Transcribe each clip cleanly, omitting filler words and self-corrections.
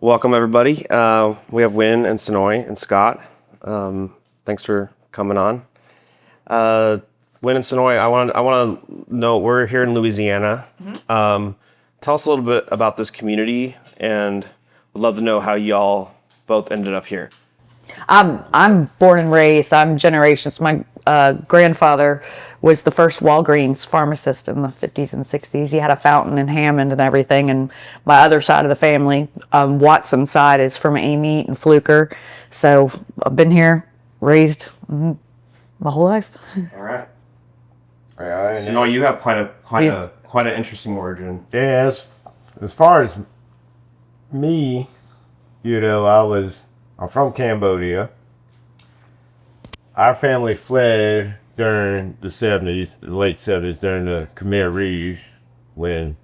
welcome everybody. We have Wynn and Sakngoy and Scott. Thanks for coming on. Wynn and Sakngoy, I want to know, we're here in Louisiana. Tell us a little bit about this community, and would love to know how y'all both ended up here. I'm born and raised. I'm generations. My grandfather was the first Walgreens pharmacist in the 50s and 60s. He had a fountain in Hammond and everything. And my other side of the family, Watson side, is from Amite and Fluker. So I've been here, raised my whole life. All right. Sakngoy, you have quite an interesting origin. Yeah, as far as me, I'm from Cambodia. Our family fled during the late 70s, during the Khmer Rouge, when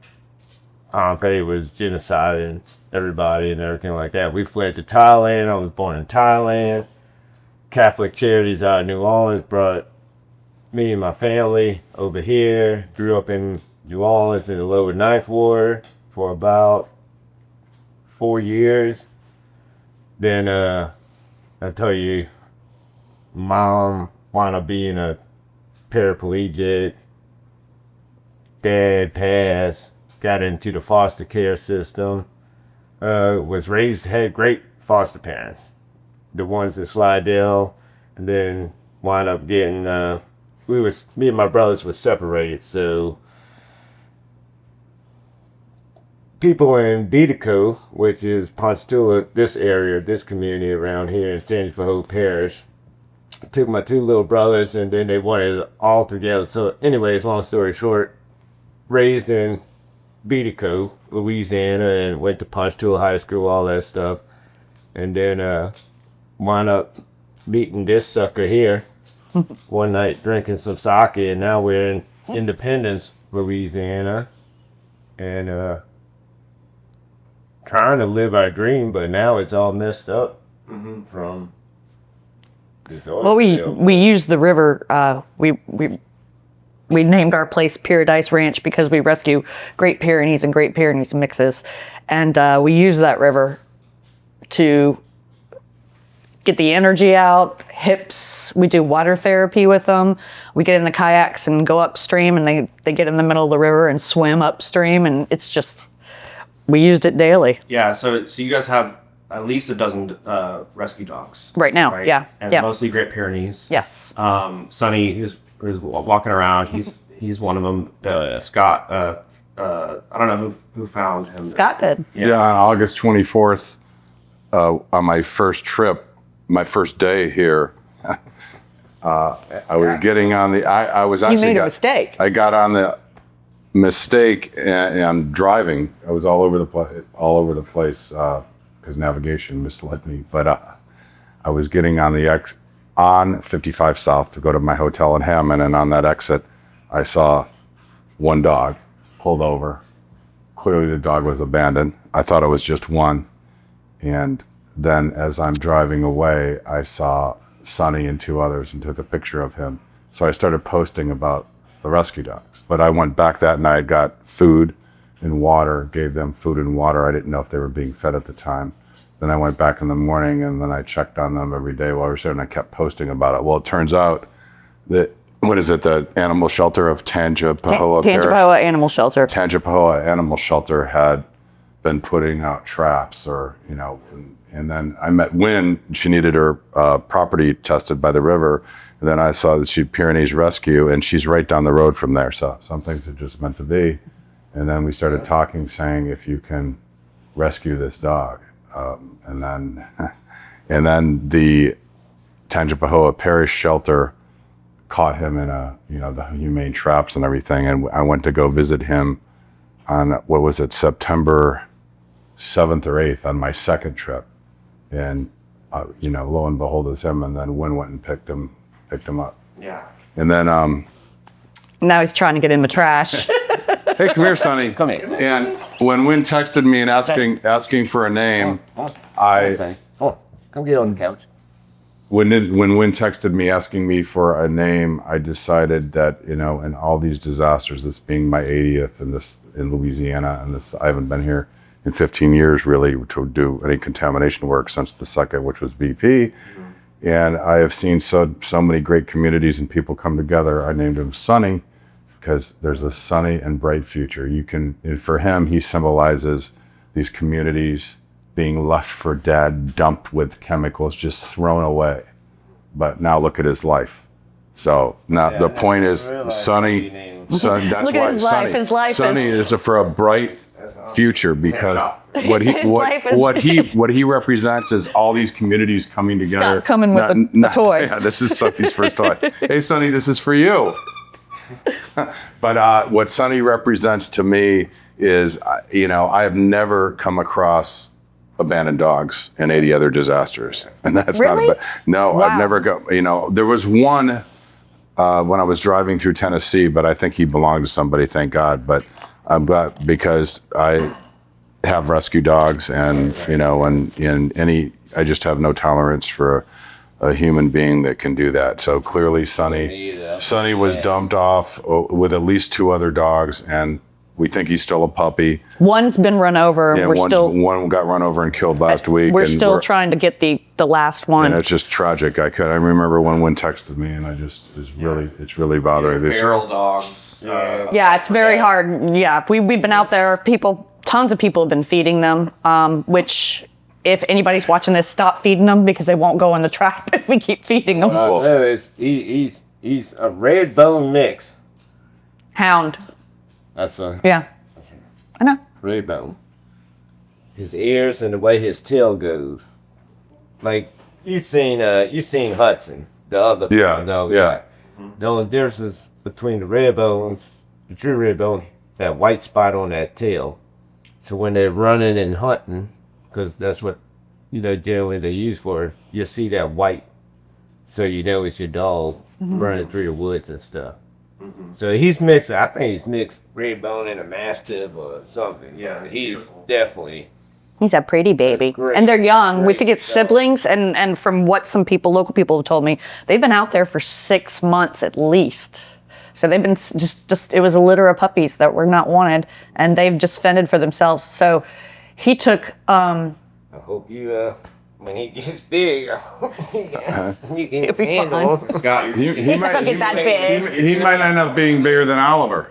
Pompey was genociding everybody and everything like that. We fled to Thailand. I was born in Thailand. Catholic Charities out of New Orleans brought me and my family over here. Grew up in New Orleans in the Lower Ninth Ward for about 4 years. Then I tell you, Mom wound up being a paraplegic. Dad passed, got into the foster care system. Was raised, had great foster parents. The ones at Slidell, and then wound up getting, me and my brothers were separated, so people in Bedico, which is Ponchatoula, this area, this community around here in Stanford Parish, took my two little brothers, and then they wanted it all together. So anyways, long story short, raised in Bedico, Louisiana, and went to Ponchatoula High School, all that stuff. And then wound up meeting this sucker here one night, drinking some sake, and now we're in Independence, Louisiana, and trying to live our dream, but now it's all messed up from this oil. Well, we use the river. We named our place Paradise Ranch because we rescue Great Pyrenees and Great Pyrenees mixes, and we use that river to get the energy out, hips. We do water therapy with them. We get in the kayaks and go upstream, and they get in the middle of the river and swim upstream, and it's just, we used it daily. Yeah, so you guys have at least a dozen rescue dogs. Right now, right? yeah. And yeah. mostly Great Pyrenees. Yes. Sonny, who's walking around, he's one of them. Scott, I don't know who found him. Scott did. Yeah, on August 24th, on my first trip, my first day here, I was getting on the. I was actually. You made a mistake. I got on the mistake and driving. I was all over the place because navigation misled me. But I was getting on the on 55 South to go to my hotel in Hammond, and on that exit, I saw one dog pulled over. Clearly, the dog was abandoned. I thought it was just one, and then as I'm driving away, I saw Sonny and two others and took a picture of him. So I started posting about the rescue dogs. But I went back that night, got food and water, gave them food and water. I didn't know if they were being fed at the time. Then I went back in the morning, and then I checked on them every day while I was there, and I kept posting about it. Well, it turns out that, the animal shelter of Tangipahoa Parish? Tangipahoa Animal Shelter. Tangipahoa Animal Shelter had been putting out traps, and then I met Wynn. She needed her property tested by the river. And then I saw that she Pyrenees Rescue, and she's right down the road from there. So some things are just meant to be. And then we started talking, saying, if you can rescue this dog. And then the Tangipahoa Parish Shelter caught him in the humane traps and everything. And I went to go visit him on, September 7th or 8th on my second trip. And, lo and behold, it's him. And then Wynn went and picked him up. Yeah. And then, Now he's trying to get in the trash. hey, come here, Sonny. Come here. And when Wynn texted me and asking for a name, Come get on the couch. When Wynn texted me asking me for a name, I decided that, in all these disasters, this being my 80th in Louisiana, and I haven't been here in 15 years really to do any contamination work since the second, which was BP. And I have seen so many great communities and people come together. I named him Sunny because there's a sunny and bright future. For him, he symbolizes these communities being left for dead, dumped with chemicals, just thrown away. But now look at his life. So now the point is, Sunny. That's Look at why his life. His life Sunny is for a bright future, because what he represents is all these communities coming together. Scott coming with a toy. Yeah, this is Sunny's first toy. Hey, Sunny, this is for you. But what Sunny represents to me is, I have never come across abandoned dogs in 80 other disasters, and that's really? No, Wow. I've never there was one when I was driving through Tennessee, but I think he belonged to somebody, thank God. But I'm glad, because I have rescue dogs, and I just have no tolerance for a human being that can do that. So clearly Sunny was dumped off with at least 2 other dogs, and we think he's still a puppy. One's been run over. Yeah, one got run over and killed last week. We're still trying to get the last one. And it's just tragic. I remember when Wynn texted me, and it's really bothering. Feral dogs. Yeah, it's very hard. Yeah, we've been out there. Tons of people have been feeding them, which, if anybody's watching this, stop feeding them, because they won't go in the trap if we keep feeding them. No, he's a red bone mix. Hound. That's a Yeah. I know. red bone. His ears and the way his tail goes. Like, you seen Hudson, the other dog. Yeah. The only difference between the red bones, the true red bone, that white spot on that tail. So when they're running and hunting, because that's what generally they use for it, you see that white, so it's your dog running through the woods and stuff. So he's mixed. I think he's mixed red bone and a mastiff or something. Yeah, he's definitely. He's a pretty baby. And they're young. We think it's siblings. And from what some local people have told me, they've been out there for 6 months at least. So they've been just it was a litter of puppies that were not wanted, and they've just fended for themselves. So he took. I hope you, when he gets big, you can handle him. Scott, He's not going to get that big. He might end up being bigger than Oliver.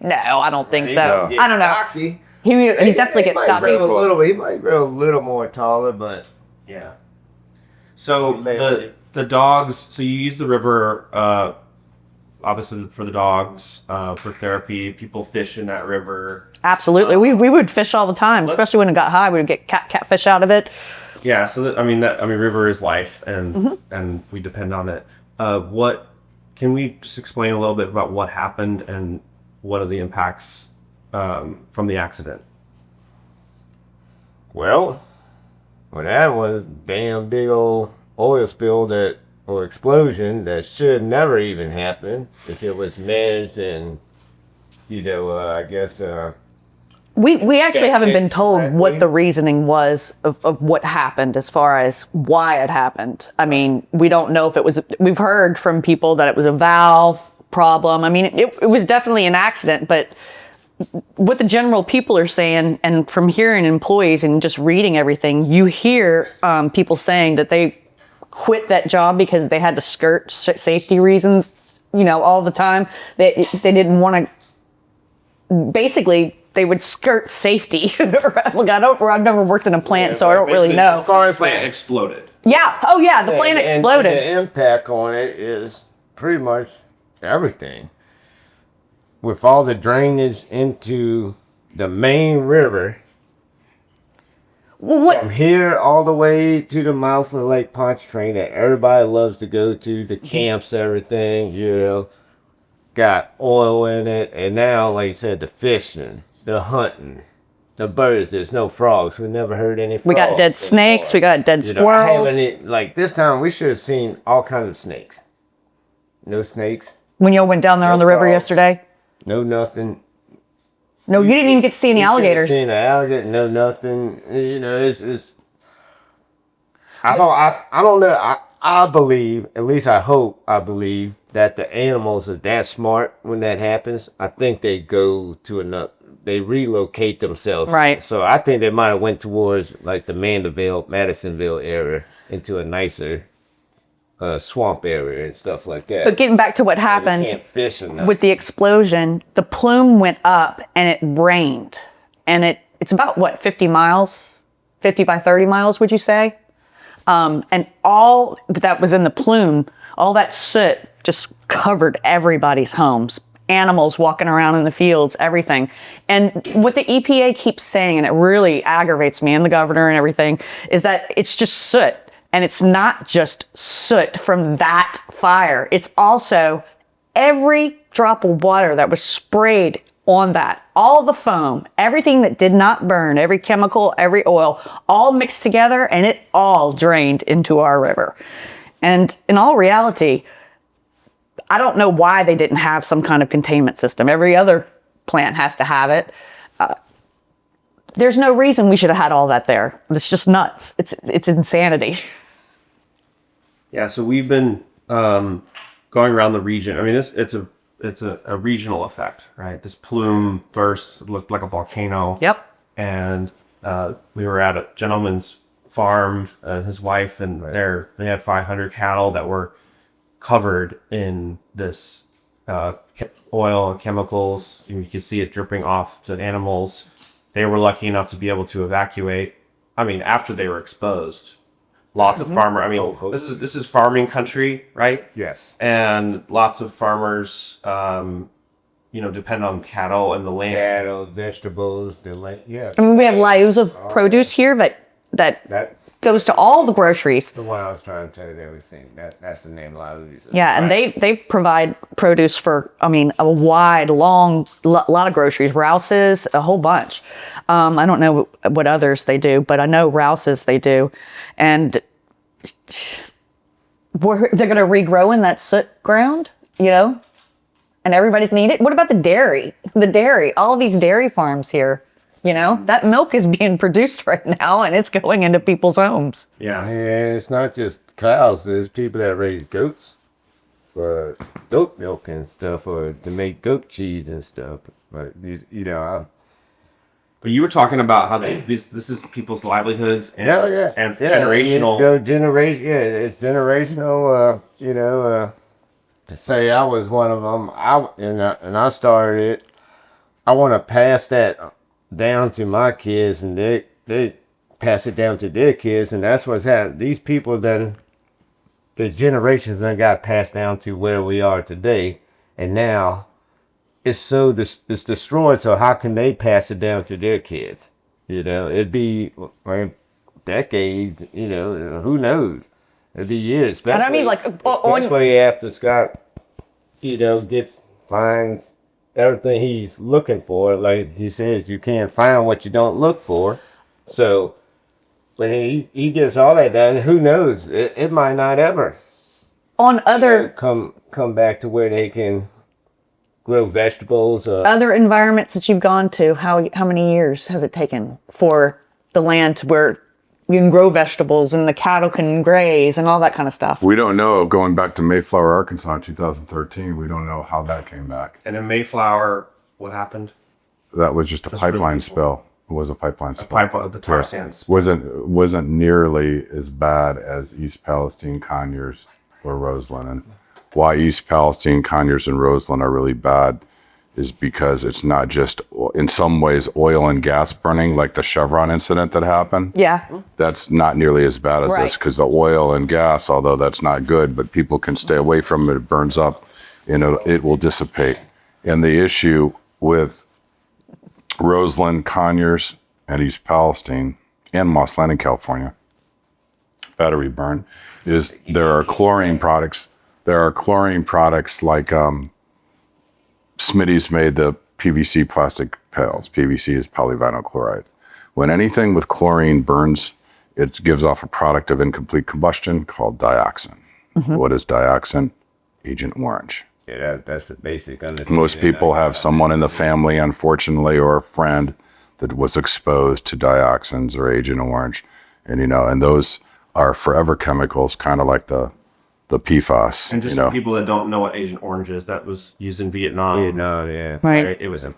No, I don't think so. Get I don't know. stocky. He definitely gets stocky. He might grow a little more taller, but yeah. So the dogs. So you use the river, obviously for the dogs, for therapy. People fish in that river. Absolutely. We would fish all the time, especially when it got high. We would get catfish out of it. Yeah. So river is life, and we depend on it. Can we just explain a little bit about what happened and what are the impacts from the accident? well, that was damn big old oil spill or explosion that should never even happen if it was managed and I guess. We actually haven't been told correctly. what the reasoning was of what happened as far as why it happened. I mean, we don't know if it was, we've heard from people that it was a valve problem. I mean, it was definitely an accident, but what the general people are saying, and from hearing employees and just reading everything, you hear people saying that they quit that job because they had to skirt safety reasons, all the time. They didn't want to, basically, they would skirt safety. I've never worked in a plant, so I don't really know. The plant exploded. Yeah. Oh, yeah. The plant exploded. And the impact on it is pretty much everything. With all the drainage into the main river, Well, from here all the way to the mouth of Lake Pontchartrain that everybody loves to go to, the camps, everything, got oil in it. And now, like you said, the fishing, the hunting, the birds. There's no frogs. We never heard any frogs. we got dead snakes. We got dead I squirrels. like this time, we should have seen all kinds of snakes. No snakes. When y'all went down there on the river frogs. yesterday? No nothing. No, you didn't even get to see any alligators. Seen an alligator, no nothing. It's. I don't know. I believe, at least I believe that the animals are that smart when that happens. I think they go to another, they relocate themselves. Right. So I think they might have went towards like the Mandeville, Madisonville area into a nicer swamp area and stuff like that. But getting back to what You happened can't fish enough. with the explosion, the plume went up and it rained. And it's about, what, 50 miles? 50 by 30 miles, would you say? And all that was in the plume, all that soot just covered everybody's homes. Animals walking around in the fields, everything. And what the EPA keeps saying, and it really aggravates me and the governor and everything, is that it's just soot. And it's not just soot from that fire. It's also every drop of water that was sprayed on that, all the foam, everything that did not burn, every chemical, every oil, all mixed together, and it all drained into our river. And in all reality, I don't know why they didn't have some kind of containment system. Every other plant has to have it. There's no reason we should have had all that there. It's just nuts. It's insanity. Yeah, so we've been going around the region. I mean, it's a regional effect, right? This plume burst looked like a volcano. Yep. And we were at a gentleman's farm, his wife, and they had 500 cattle that were covered in this oil and chemicals. You could see it dripping off the animals. They were lucky enough to be able to evacuate. I mean, after they were exposed. Lots of farmer. I mean, this is farming country, right? Yes. And lots of farmers, depend on cattle and the land. Cattle, vegetables, the land. Yeah. I mean, we have Liuza produce here that goes to all the groceries. The one I was trying to tell you everything. That's the name Louisiana. Yeah, and they provide produce for, I mean, a wide, long, lot of groceries. Rouse's, a whole bunch. I don't know what others they do, but I know Rouse's they do. And they're going to regrow in that soot ground, and everybody's going to eat it. What about the dairy? All of these dairy farms here. That milk is being produced right now and it's going into people's homes. Yeah. And it's not just cows. There's people that raise goats for goat milk and stuff, or to make goat cheese and stuff. But these, But you were talking about how this is people's livelihoods and, and generational. It's generational. To say I was one of them, I started it. I want to pass that down to my kids, and they pass it down to their kids, and that's what's happening. These people then, the generations then got passed down to where we are today, and now it's it's destroyed. So how can they pass it down to their kids? It'd be like decades. Who knows? It'd be years. Especially, And I mean, especially after Scott, finds everything he's looking for. Like he says, you can't find what you don't look for. So when he gets all that done, who knows? It might not ever on other come back to where they can grow vegetables. Other environments that you've gone to, how many years has it taken for the land to where you can grow vegetables and the cattle can graze and all that kind of stuff? We don't know. Going back to Mayflower, Arkansas in 2013, we don't know how that came back. And in Mayflower, what happened? That was just a pipeline spill. It was a pipeline spill. The tar sands. Wasn't nearly as bad as East Palestine, Conyers, or Roseland. And why East Palestine, Conyers, and Roseland are really bad is because it's not just, in some ways, oil and gas burning, like the Chevron incident that happened. Yeah. That's not nearly as bad as this, because the oil and gas, although that's not good, but people can stay away from it. It burns up and it will dissipate. And the issue with Roseland, Conyers, and East Palestine, and Moss Landing, California, battery burn, is there are chlorine products. There are chlorine products like Smitty's made the PVC plastic pails. PVC is polyvinyl chloride. When anything with chlorine burns, it gives off a product of incomplete combustion called dioxin. What is dioxin? Agent Orange. Yeah, that's the basic understanding. Most people have someone in the family, unfortunately, or a friend that was exposed to dioxins or Agent Orange. And, and those are forever chemicals, kind of like the PFAS. And just for people that don't know what Agent Orange is, that was used in Vietnam. Yeah. Right. It was a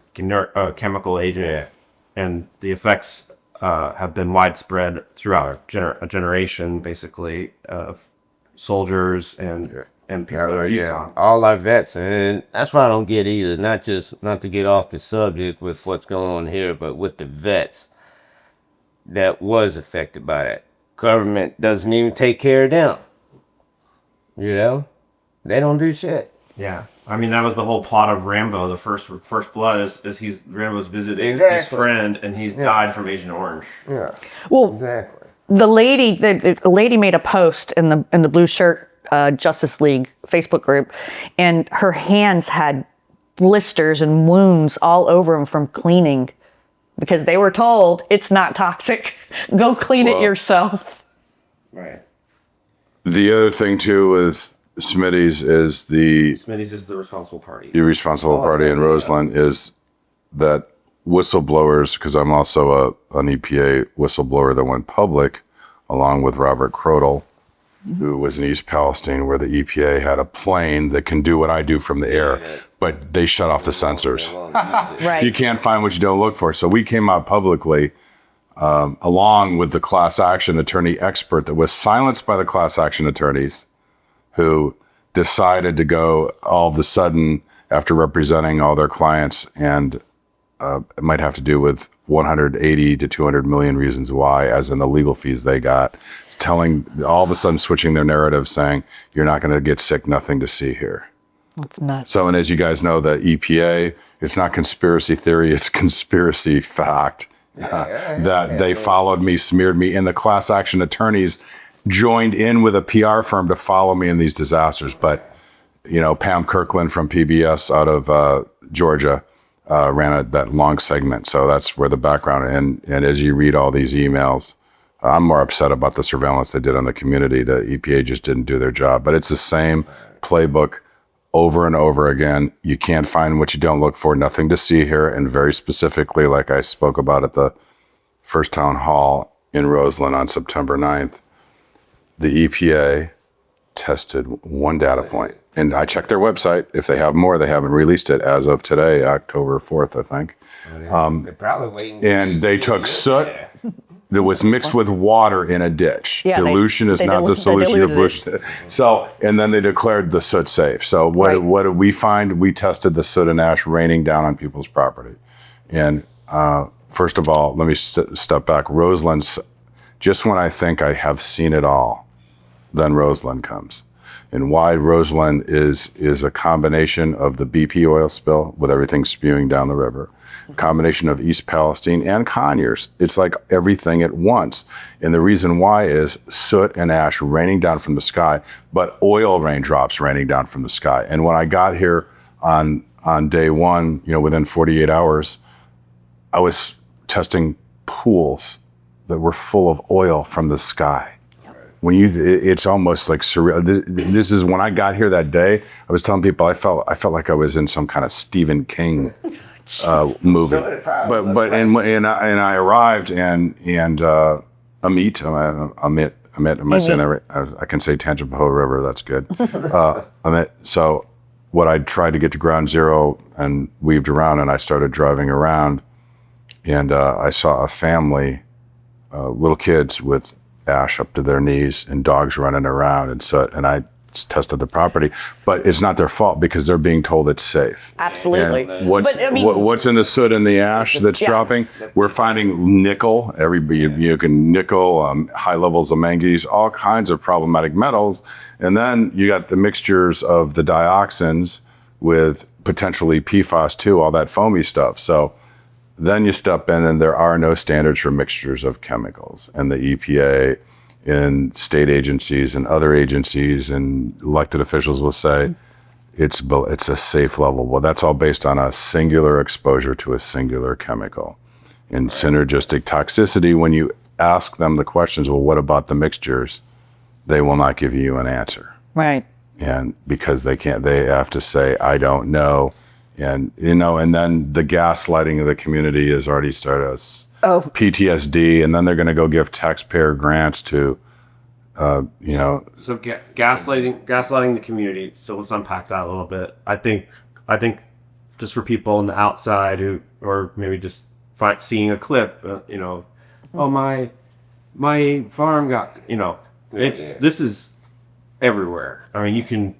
chemical agent, and the effects have been widespread throughout a generation, basically, of soldiers and people. Yeah, all our vets, and that's why I don't get either. Not to get off the subject with what's going on here, but with the vets that was affected by that. Government doesn't even take care of them. You know, they don't do shit. Yeah, I mean that was the whole plot of Rambo. The first Blood is Rambo's visiting his Exactly. friend, and he's died from Agent Orange. Yeah, Well, exactly. the lady made a post in the Blue Shirt Justice League Facebook group, and her hands had blisters and wounds all over them from cleaning, because they were told it's not toxic. Go clean it yourself. Right. The other thing too with Smitty's is Smitty's is the responsible party. the responsible party in Roseland is that whistleblowers, because I'm also an EPA whistleblower that went public, along with Robert Crodel, who was in East Palestine, where the EPA had a plane that can do what I do from the air, but they shut off the sensors. Right. You can't find what you don't look for. So we came out publicly, along with the class action attorney expert that was silenced by the class action attorneys, who decided to go all of a sudden after representing all their clients, and it might have to do with 180 to 200 million reasons why, as in the legal fees they got, telling, all of a sudden switching their narrative, saying, you're not going to get sick, nothing to see here. That's nuts. So, and as you guys know, the EPA, it's not conspiracy theory, it's conspiracy fact. That they followed me, smeared me, and the class action attorneys joined in with a PR firm to follow me in these disasters. But, you know, Pam Kirkland from PBS out of Georgia ran that long segment. So that's where the background, and as you read all these emails, I'm more upset about the surveillance they did on the community. The EPA just didn't do their job. But it's the same playbook over and over again. You can't find what you don't look for, nothing to see here. And very specifically, like I spoke about at the first town hall in Roseland on September 9th, the EPA tested one data point. And I checked their website. If they have more, they haven't released it as of today, October 4th, I think. They're probably waiting. And they took soot that was mixed with water in a ditch. Yeah, Dilution is they not the they solution of diluted it. pollution. So, and then they declared the soot safe. So what did we find? We tested the soot and ash raining down on people's property. And first of all, let me step back. Roseland's, just when I think I have seen it all, then Roseland comes. And why Roseland is a combination of the BP oil spill with everything spewing down the river, combination of East Palestine and Conyers. It's like everything at once. And the reason why is soot and ash raining down from the sky, but oil raindrops raining down from the sky. And when I got here on day one, you know, within 48 hours, I was testing pools that were full of oil from the sky. When it's almost like surreal. This is when I got here that day. I was telling people I felt like I was in some kind of Stephen King movie. And I arrived and Amit, am I saying that right? I can say Tangipahoa River. That's good. Amit. So what I tried to get to ground zero and weaved around, and I started driving around, and I saw a family, little kids with ash up to their knees and dogs running around and soot, and I tested the property, but it's not their fault because they're being told it's safe. Absolutely. And what's But, I mean- what's in the soot and the ash that's dropping? We're finding nickel. You can nickel, high levels of manganese, all kinds of problematic metals, and then you got the mixtures of the dioxins with potentially PFAS too, all that foamy stuff. So then you step in and there are no standards for mixtures of chemicals. And the EPA and state agencies and other agencies and elected officials will say it's a safe level. Well, that's all based on a singular exposure to a singular chemical. And synergistic toxicity, when you ask them the questions, well, what about the mixtures? They will not give you an answer. Right. And because they have to say, I don't know. And, you know, and then the gaslighting of the community has already started PTSD, and then they're going to go give taxpayer grants to You know, So gaslighting the community. So let's unpack that a little bit. I think just for people on the outside who, or maybe just seeing a clip, oh my farm got, this is everywhere. I mean, you can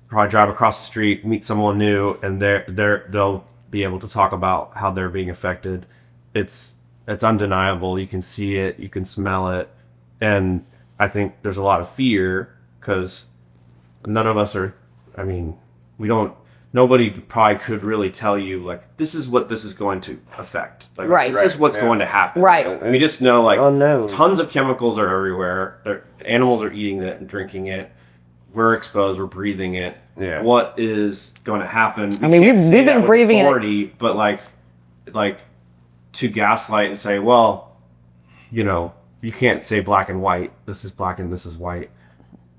probably drive across the street, meet someone new, and they'll be able to talk about how they're being affected. It's undeniable. You can see it, you can smell it, and I think there's a lot of fear because none of us are. I mean, nobody probably could really tell you like this is what this is going to affect. Like, Right. This is what's going to happen. Right. And we just know like Unknown. tons of chemicals are everywhere. Animals are eating it and drinking it. We're exposed. We're breathing it. Yeah. What is going to happen? I mean, can't we've say that been with breathing it. authority, but like to gaslight and say, well, you can't say black and white. This is black and this is white,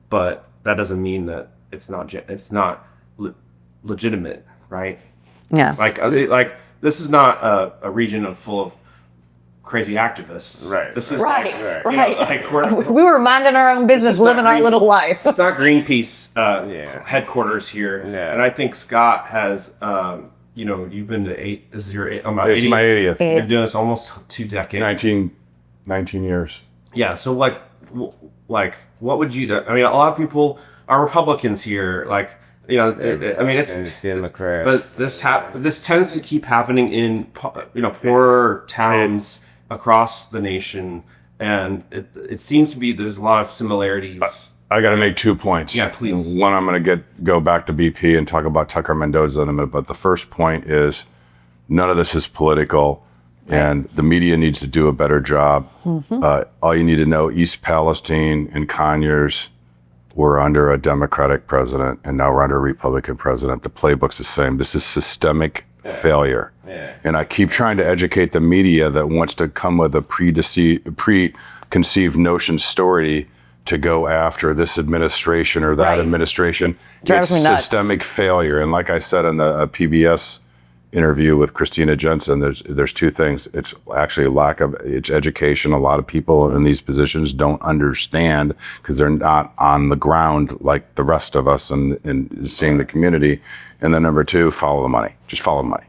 but that doesn't mean that it's not legitimate, right? Yeah. Like this is not a region full of crazy activists. Right. This is Right. like We were minding our own business, is not living our green- little life. it's not Greenpeace Yeah. headquarters here. Yeah. And I think Scott has, you've been to this is your about it's 80. my 80th, Yeah. You've been doing this almost 2 decades. 19 years. Yeah. So like what would you do? I mean, a lot of people are Republicans here. Like, I mean, it's Democrat. but this tends to keep happening in poorer towns across the nation, and it seems to be there's a lot of similarities. I got to make 2 points. Yeah, please. One, I'm going to go back to BP and talk about Tucker Mendoza in a minute. But the first point is none of this is political, and the media needs to do a better job. All you need to know, East Palestine and Conyers were under a Democratic president, and now we're under a Republican president. The playbook's the same. This is systemic failure. Yeah. And I keep trying to educate the media that wants to come with a preconceived notion story to go after this administration or that Right. administration. Drives It's me nuts. systemic failure. And like I said in the PBS interview with Christina Jensen, there's 2 things. It's actually a lack of education. A lot of people in these positions don't understand because they're not on the ground like the rest of us and seeing the community. And then number 2, follow the money. Just follow the money.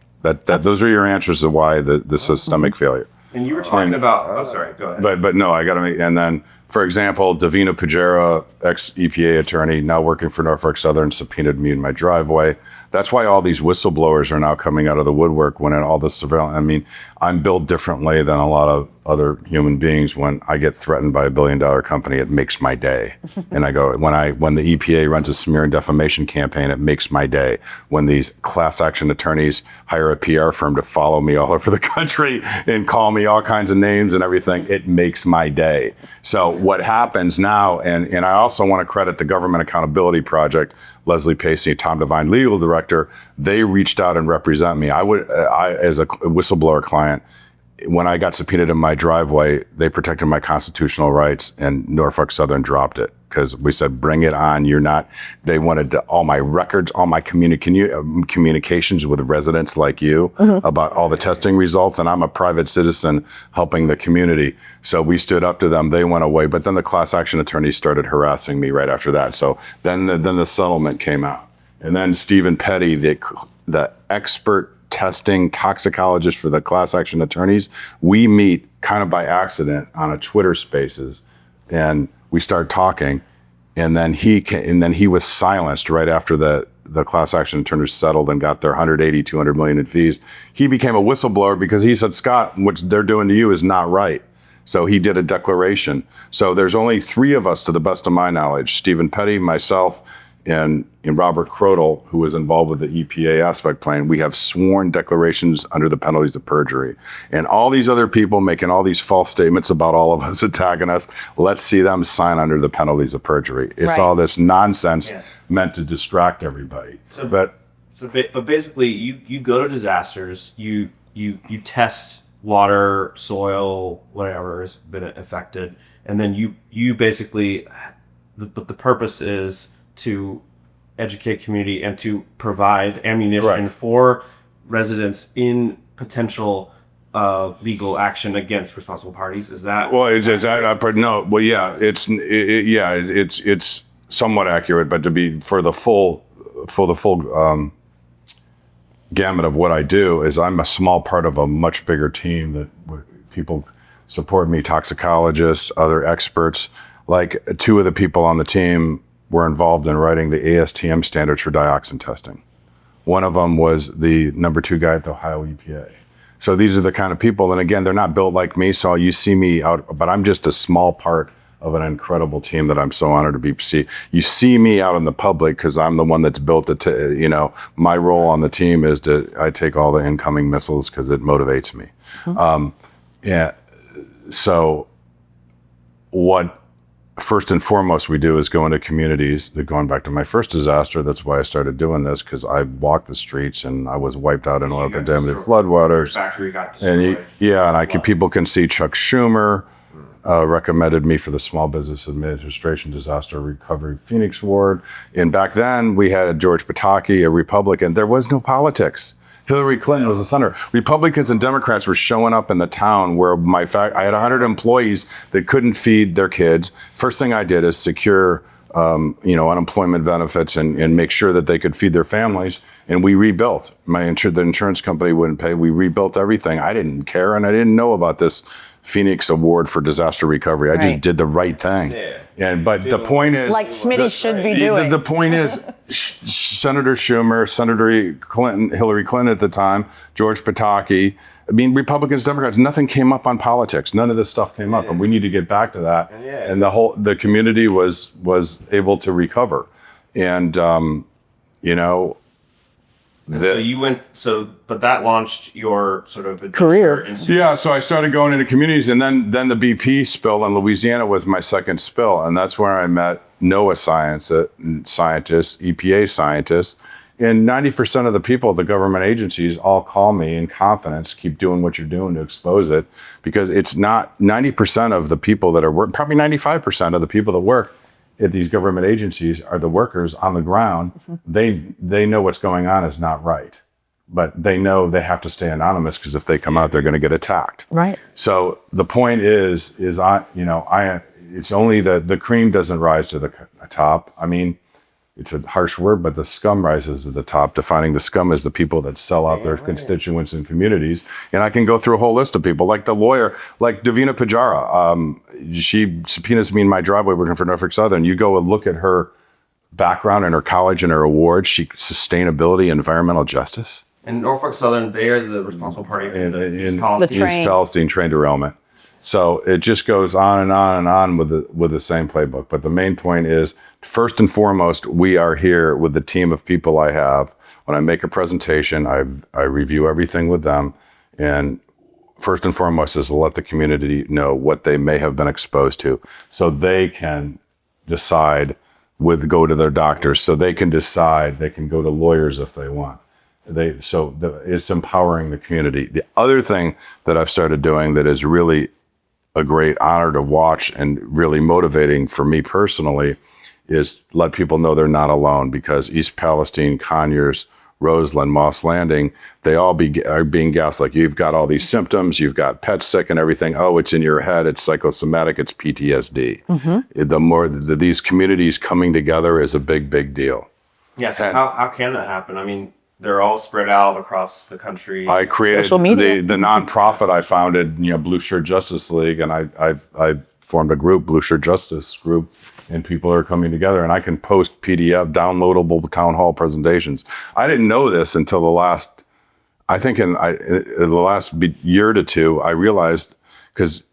Those are your answers to why the systemic failure. And you were talking about. Oh, sorry. Go ahead. But no, I got to make. And then, for example, Davina Pujera, ex-EPA attorney, now working for Norfolk Southern, subpoenaed me in my driveway. That's why all these whistleblowers are now coming out of the woodwork when all this surveillance. I mean, I'm built differently than a lot of other human beings. When I get threatened by $1 billion company, it makes my day. And I go, when the EPA runs a smear and defamation campaign, it makes my day. When these class action attorneys hire a PR firm to follow me all over the country and call me all kinds of names and everything, it makes my day. So what happens now, and I also want to credit the Government Accountability Project, Leslie Pacey, Tom Devine, legal director, they reached out and represent me. I as a whistleblower client, when I got subpoenaed in my driveway, they protected my constitutional rights, and Norfolk Southern dropped it because we said, bring it on. They wanted all my records, all my communications with residents like you about all the testing results. And I'm a private citizen helping the community. So we stood up to them. They went away. But then the class action attorneys started harassing me right after that. So then the settlement came out. And then Stephen Petty, the expert testing toxicologist for the class action attorneys, we meet kind of by accident on a Twitter Spaces, and we start talking, and then he was silenced right after the class action attorneys settled and got their 180, 200 million in fees. He became a whistleblower because he said, Scott, what they're doing to you is not right. So he did a declaration. So there's only 3 of us, to the best of my knowledge, Stephen Petty, myself, and Robert Crodel, who was involved with the EPA aspect plan. We have sworn declarations under the penalties of perjury. And all these other people making all these false statements about all of us, attacking us, let's see them sign under the penalties of perjury. It's Right. all this nonsense meant to distract everybody. But basically, you go to disasters, you test water, soil, whatever has been affected, and then you basically, the purpose is to educate community and to provide ammunition Right. for residents in potential legal action against responsible parties. Is that Well, no. Well, yeah, it's somewhat accurate, but for the full gamut of what I do is I'm a small part of a much bigger team that people support me, toxicologists, other experts. Like 2 of the people on the team were involved in writing the ASTM standards for dioxin testing. One of them was the number 2 guy at the Ohio EPA. So these are the kind of people, and again, they're not built like me, so you see me out, but I'm just a small part of an incredible team that I'm so honored to be. You see me out in the public because I'm the one that's built it. My role on the team is I take all the incoming missiles because it motivates me. So what first and foremost we do is go into communities. Going back to my first disaster, that's why I started doing this, because I walked the streets and I was wiped out in oil contaminated floodwaters. Factory got destroyed. And people can see Chuck Schumer recommended me for the Small Business Administration Disaster Recovery Phoenix Award. And back then we had George Pataki, a Republican. There was no politics. Hillary Clinton was the senator. Republicans and Democrats were showing up in the town where I had 100 employees that couldn't feed their kids. First thing I did is secure, unemployment benefits and make sure that they could feed their families. And we rebuilt. The insurance company wouldn't pay. We rebuilt everything. I didn't care, and I didn't know about this Phoenix Award for disaster recovery. I just did the right thing. But the point is, Like Smitty should be doing. The point is, Senator Schumer, Senator Clinton, Hillary Clinton at the time, George Pataki. I mean, Republicans, Democrats, nothing came up on politics. None of this stuff came up, and we need to get back to that. And the community was able to recover, and but that launched your sort of Career. Yeah, so I started going into communities, and then the BP spill in Louisiana was my second spill, and that's where I met NOAA scientists, EPA scientists, and 90% of the people at the government agencies all call me in confidence, keep doing what you're doing to expose it, because it's not 90% of the people that are working, probably 95% of the people that work at these government agencies are the workers on the ground. They know what's going on is not right, but they know they have to stay anonymous because if they come out, they're going to get attacked. Right. So the point is it's only the cream doesn't rise to the top. I mean, it's a harsh word, but the scum rises to the top. Defining the scum as the people that sell out their constituents and communities. And I can go through a whole list of people, like the lawyer, like Davina Pajara. She subpoenas me in my driveway working for Norfolk Southern. You go and look at her background and her college and her awards. Sustainability, environmental justice. And Norfolk Southern, they are the responsible party in East Palestine train derailment. So it just goes on and on and on with the same playbook. But the main point is, first and foremost, we are here with the team of people I have. When I make a presentation, I review everything with them. And first and foremost is to let the community know what they may have been exposed to, so they can decide go to their doctors, so they can decide, they can go to lawyers if they want. It's empowering the community. The other thing that I've started doing that is really a great honor to watch and really motivating for me personally is let people know they're not alone, because East Palestine, Conyers, Roseland, Moss Landing, they all are being gaslit. You've got all these symptoms, you've got pet sick and everything. Oh, it's in your head, it's psychosomatic, it's PTSD. The more these communities coming together is a big, big deal. Yeah, so how can that happen? I mean, they're all spread out across the country. I created the nonprofit I founded, Blue Shirt Justice League, and I formed a group, Blue Shirt Justice Group, and people are coming together, and I can post PDF, downloadable town hall presentations. I didn't know this until the last year to two. I realized, because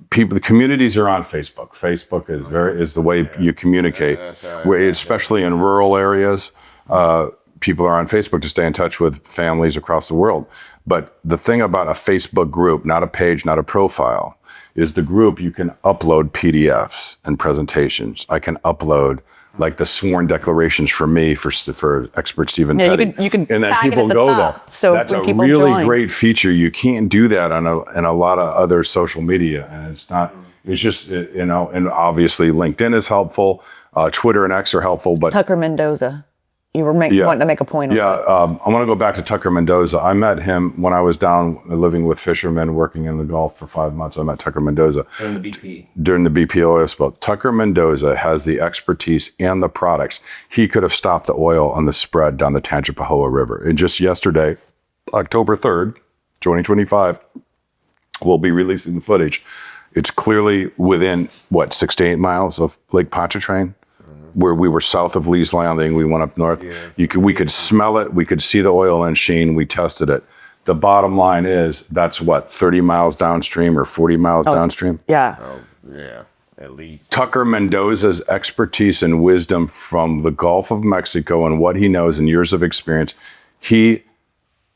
the communities are on Facebook. Facebook is the way you communicate, especially in rural areas. People are on Facebook to stay in touch with families across the world. But the thing about a Facebook group, not a page, not a profile, is the group you can upload PDFs and presentations. I can upload like the sworn declarations for me, for expert Stephen Petty. You can and then tag people it at the go top, there. so that's when a people really join. great feature. You can't do that in a lot of other social media, and it's not. It's just and obviously LinkedIn is helpful. Twitter and X are helpful, but Tucker Mendoza. you were wanting to make a point. Yeah, I want to go back to Tucker Mendoza. I met him when I was down living with fishermen, working in the Gulf for 5 months. I met Tucker Mendoza during the BP oil spill. Tucker Mendoza has the expertise and the products. He could have stopped the oil on the spread down the Tangipahoa River. And just yesterday, October 3rd, 2025, we'll be releasing the footage. It's clearly within, 6 to 8 miles of Lake Pontchartrain, where we were south of Lee's Landing. We went up north. We could smell it. We could see the oil and sheen. We tested it. The bottom line is that's 30 miles downstream or 40 miles downstream? Yeah. Oh, yeah, at least. Tucker Mendoza's expertise and wisdom from the Gulf of Mexico and what he knows and years of experience, he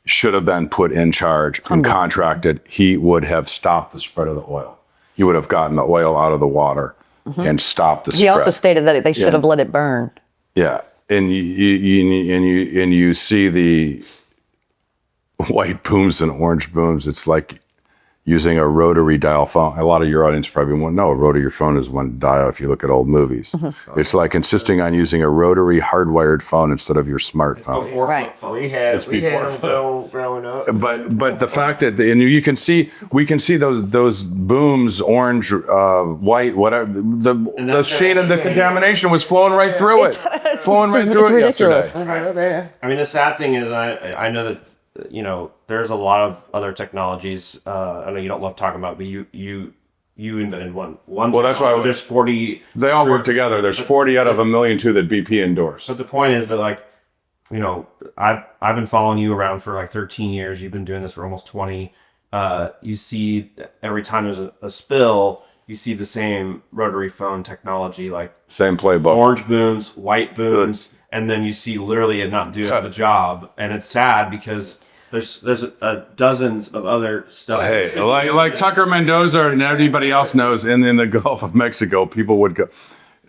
should have been put in charge and contracted. He would have stopped the spread of the oil. He would have gotten the oil out of the water and stopped the spread. He also stated that they should have let it burn. Yeah, and you see the white booms and orange booms. It's like using a rotary dial phone. A lot of your audience probably won't know a rotary phone is one dial if you look at old movies. It's like insisting on using a rotary hardwired phone instead of your smartphone. Right. We had them growing up. But the fact that we can see those booms, orange, white, whatever. The shade of the contamination was flowing right through it, flowing right through it ridiculous. yesterday. I mean, the sad thing is, I know that there's a lot of other technologies. I know you don't love talking about, but you invented one. Well, that's why there's 40. They all work together. There's 40 out of 1.2 million that BP endorsed. So the point is that, like, I've been following you around for like 13 years. You've been doing this for almost 20. You see every time there's a spill, you see the same rotary phone technology, like Same playbook. orange booms, white booms, and then you see literally it not doing the job. And it's sad because there's dozens of other stuff. Hey, like Tucker Mendoza and everybody else knows, in the Gulf of Mexico, people would go,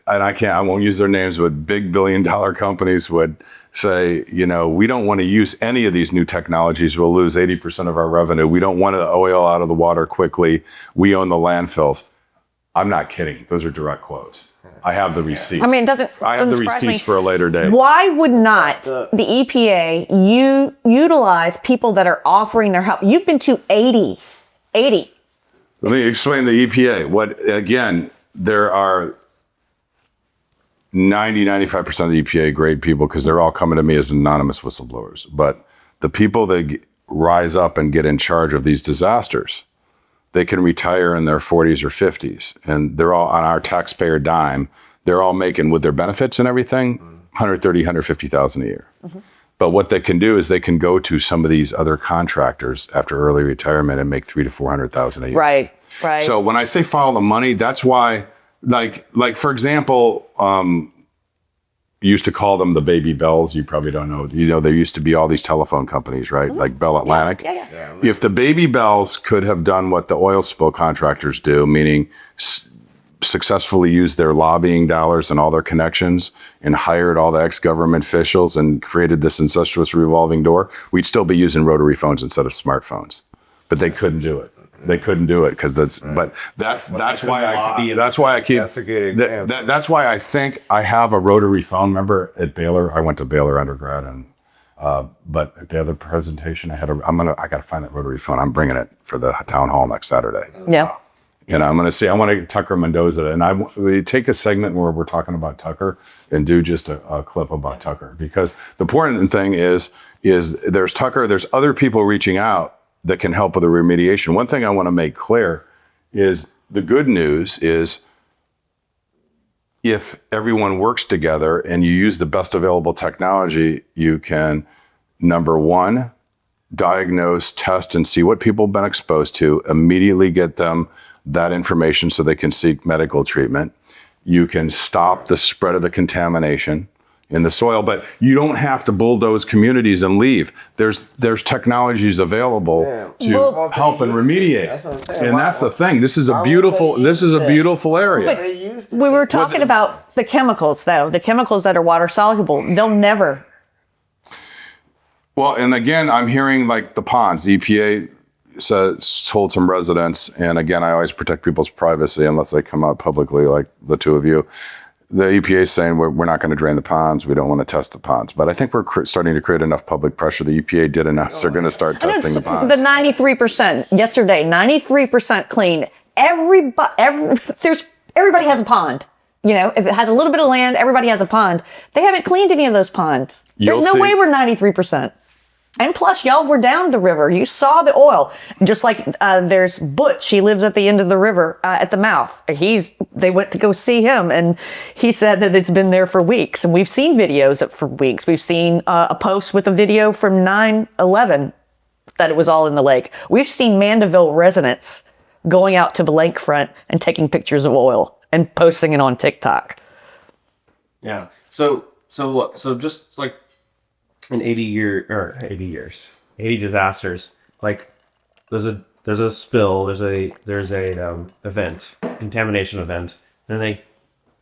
and I won't use their names, but big billion-dollar companies would say, we don't want to use any of these new technologies. We'll lose 80% of our revenue. We don't want the oil out of the water quickly. We own the landfills. I'm not kidding. Those are direct quotes. I have the receipts. I mean, I have the receipts for a later date. Why would not the EPA utilize people that are offering their help? You've been to 80. Let me explain the EPA. There are 95% of the EPA great people because they're all coming to me as anonymous whistleblowers. But the people that rise up and get in charge of these disasters, they can retire in their 40s or 50s, and they're all on our taxpayer dime. They're all making, with their benefits and everything, $130,000, $150,000 a year. But what they can do is they can go to some of these other contractors after early retirement and make $300,000 to $400,000 a year. Right. So when I say follow the money, that's why, like for example, you used to call them the baby bells. You probably don't know. There used to be all these telephone companies, right? Like Bell Atlantic. Yeah. If the baby bells could have done what the oil spill contractors do, meaning successfully used their lobbying dollars and all their connections and hired all the ex-government officials and created this incestuous revolving door, we'd still be using rotary phones instead of smartphones. But they couldn't do it. They couldn't do it because that's why I think I have a rotary phone. Remember at Baylor, I went to Baylor undergrad, and but at the other presentation I got to find that rotary phone. I'm bringing it for the town hall next Saturday. Yeah. And I want to get Tucker Mendoza, and we take a segment where we're talking about Tucker and do just a clip about Tucker, because the important thing is there's Tucker, there's other people reaching out that can help with the remediation. One thing I want to make clear is the good news is if everyone works together and you use the best available technology, you can, number one, diagnose, test, and see what people have been exposed to, immediately get them that information so they can seek medical treatment. You can stop the spread of the contamination in the soil, but you don't have to bulldoze communities and leave. There's technologies available to help and remediate. And that's the thing. This is a beautiful area. But we were talking about the chemicals, though. The chemicals that are water soluble, they'll never. Well, and again, I'm hearing like the ponds. The EPA told some residents, and again, I always protect people's privacy unless they come out publicly, like the two of you, the EPA is saying we're not going to drain the ponds. We don't want to test the ponds. But I think we're starting to create enough public pressure. The EPA did announce they're going to start testing the ponds. The 93% yesterday, 93% clean. Everybody has a pond. You know, if it has a little bit of land, everybody has a pond. They haven't cleaned any of those ponds. There's no way we're 93%. And plus, y'all were down the river. You saw the oil. Just like there's Butch. He lives at the end of the river at the mouth. They went to go see him, and he said that it's been there for weeks. And we've seen videos for weeks. We've seen a post with a video from 9/11 that it was all in the lake. We've seen Mandeville residents going out to the lakefront and taking pictures of oil and posting it on TikTok. Yeah. So just like in 80 disasters, like there's a spill, there's a event, contamination event, and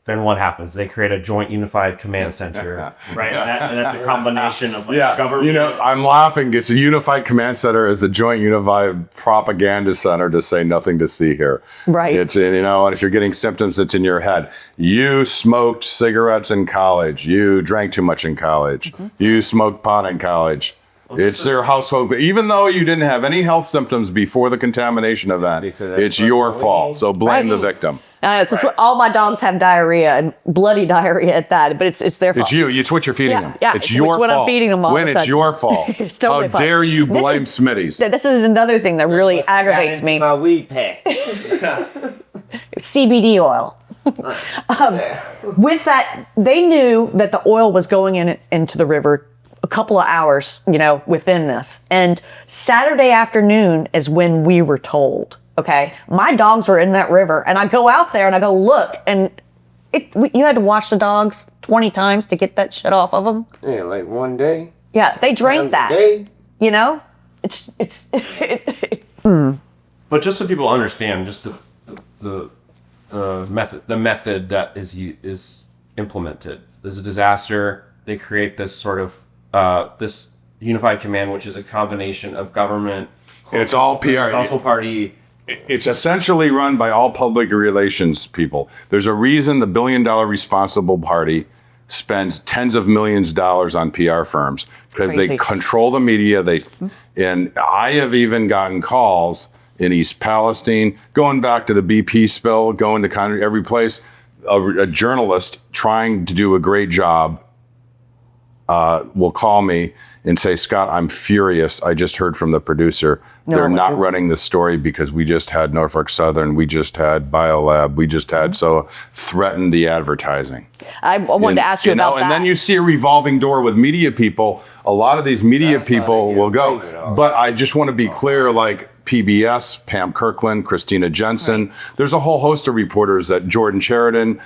then what happens? They create a joint unified command center, right? And that's a combination of government. You know, I'm laughing. It's a unified command center as the joint unified propaganda center to say nothing to see here. Right. It's, you know, and if you're getting symptoms, it's in your head. You smoked cigarettes in college. You drank too much in college. Mm-hmm. You smoked pot in college. It's their household. Even though you didn't have any health symptoms before the contamination event, it's your fault. So blame the victim. All my dogs have diarrhea and bloody diarrhea at that, but it's their fault. It's you. It's what you're feeding them. Yeah, it's your fault. I'm feeding them all when it's your fault. It's totally How dare you blame Smitty's? This is another thing that really aggravates me. My weed pack. CBD oil. With that, they knew that the oil was going into the river a couple of hours, you know, within this. And Saturday afternoon is when we were told. Okay, my dogs were in that river, and I go out there and I go look, and you had to wash the dogs 20 times to get that shit off of them. Yeah, like one day. Yeah, they drank that. Day. You know, it's. But just so people understand, just the method that is implemented. There's a disaster. They create this sort of this unified command, which is a combination of government. It's all PR. Council party. It's essentially run by all public relations people. There's a reason the $1 billion responsible party spends tens of millions of dollars on PR firms, because they control the media. And I have even gotten calls in East Palestine, going back to the BP spill, going to kind of every place, a journalist trying to do a great job will call me and say, Scott, I'm furious. I just heard from the producer. They're not running the story because we just had Norfolk Southern, we just had BioLab, we just had, so threaten the advertising. I wanted to ask you about that. And then you see a revolving door with media people. A lot of these media people will go. But I just want to be clear, like PBS, Pam Kirkland, Christina Jensen. Right. There's a whole host of reporters that Jordan Sheridan,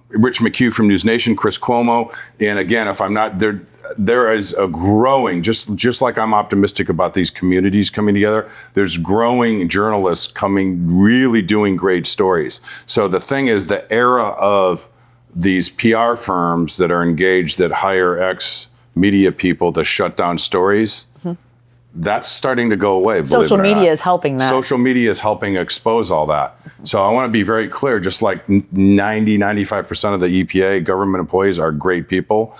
Rich McHugh from News Nation, Chris Cuomo. And again, if I'm not there, there is a growing, just like I'm optimistic about these communities coming together, there's growing journalists coming, really doing great stories. So the thing is, the era of these PR firms that are engaged, that hire ex-media people to shut down stories, that's starting to go away. Social media is helping that. Social media is helping expose all that. So I want to be very clear, just like 95% of the EPA government employees are great people.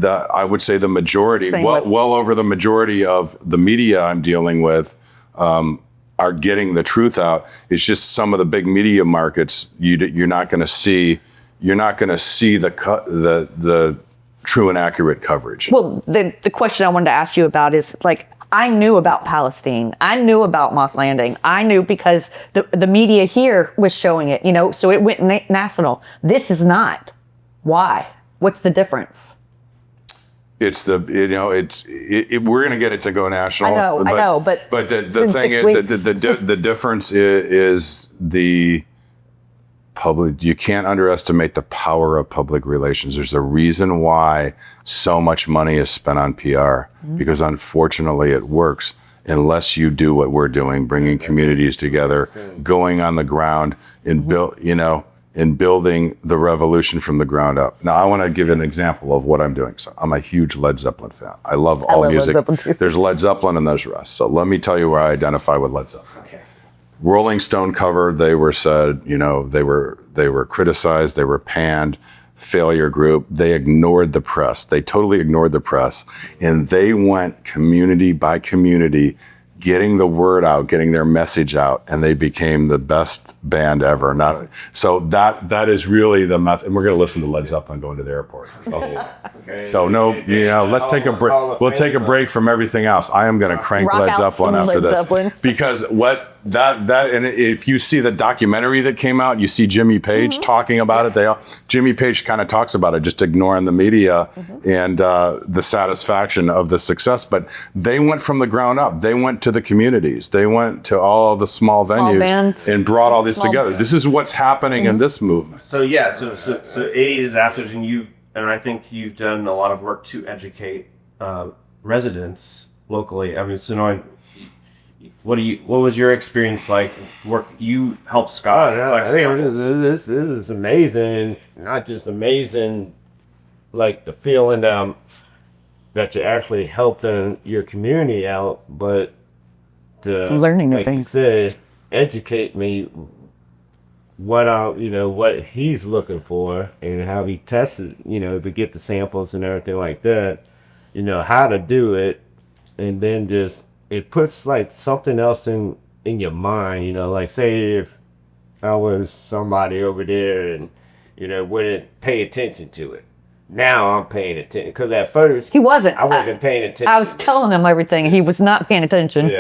I would say the majority, well over the majority of the media I'm dealing with are getting the truth out. It's just some of the big media markets, you're not going to see the true and accurate coverage. Well, the question I wanted to ask you about is, like, I knew about Palestine. I knew about Moss Landing. I knew because the media here was showing it, you know, so it went national. This is not. Why? What's the difference? It's we're going to get it to go national. I know, but the thing is, the difference is the public. You can't underestimate the power of public relations. There's a reason why so much money is spent on PR, because unfortunately it works unless you do what we're doing, bringing communities together, going on the ground and building the revolution from the ground up. Now, I want to give an example of what I'm doing. So I'm a huge Led Zeppelin fan. I love music. Led Zeppelin too. There's Led Zeppelin and there's Russ. So let me tell you where I identify with Led Zeppelin. Okay. Rolling Stone cover, they were said, they were criticized, they were panned failure group. They ignored the press. They totally ignored the press. And they went community by community, getting the word out, getting their message out, and they became the best band ever. So that is really the method. And we're going to listen to Led Zeppelin going to the airport. Okay. So let's take a break. We'll take a break from everything else. I am going to crank Rock Led out Zeppelin some after Led this Zeppelin. because and if you see the documentary that came out, you see Jimmy Page talking about it. Jimmy Page kind of talks about it, just ignoring the media and the satisfaction of the success. But they went from the ground up. They went to the communities. They went to all the small venues bands. and brought all this Small together. This is what's happening in this movement. So 80 disasters, and I think you've done a lot of work to educate residents locally. I mean, Sonoy, what was your experience like? You helped Scott. I think this is amazing. Not just amazing, like the feeling that you're actually helping your community out, but to Learning new like things. you said, educate me what he's looking for and how he tested, to get the samples and everything like that, how to do it, and then just it puts like something else in your mind, like say if I was somebody over there and wouldn't pay attention to it. Now I'm paying attention because at first He wasn't. I wasn't paying attention. I was telling him everything. He was not paying attention.